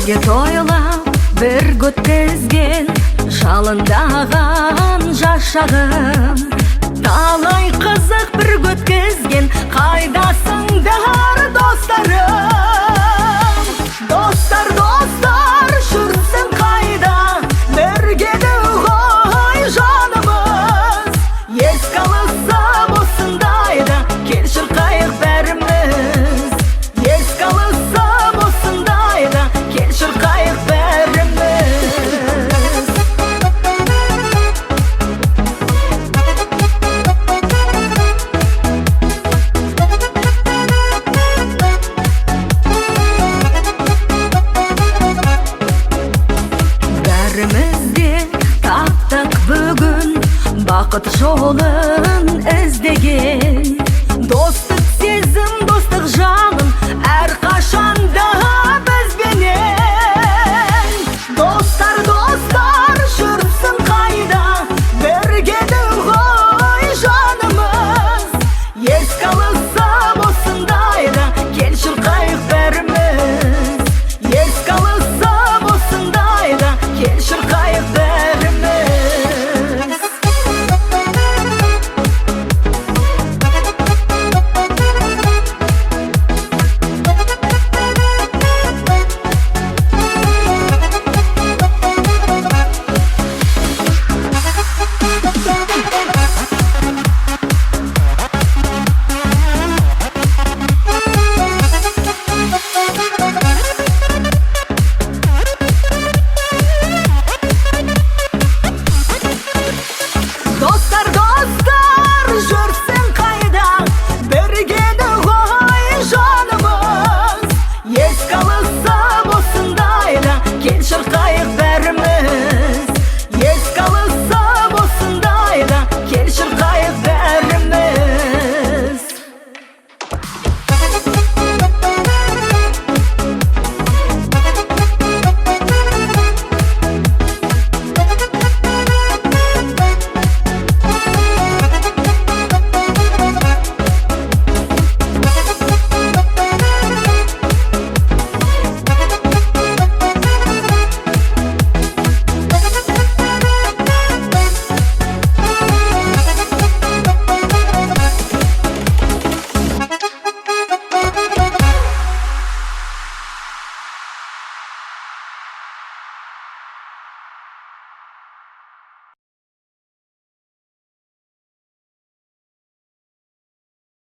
Бірге тойлап, бір өткізген, жалындаған жас шағым. Талай қызық бір өткізген, қайдасыңдар достарым? Достар, достар, жүрсің қайда? Біргеді ғой жанымыз. Еске алысып осындайда, кел шырқайық бәріміз. Еске алысып осындайда, кел шырқайық бәріміз. Бәрімізде таптық бүгін, бақыт жолын іздеген. Достық сезім, достық жалын, әрқашанда бізбенен. Достар, достар, жүрсің қайда? Біргеді ғой жанымыз. Еске алысып осындайда, кел шырқайық бәріміз. Еске алысып осындайда, кел шырқайық бәріміз. Достар, достар, жүрсің қайда? Біргеді ғой жанымыз. Еске алысып осындайда, кел шырқайық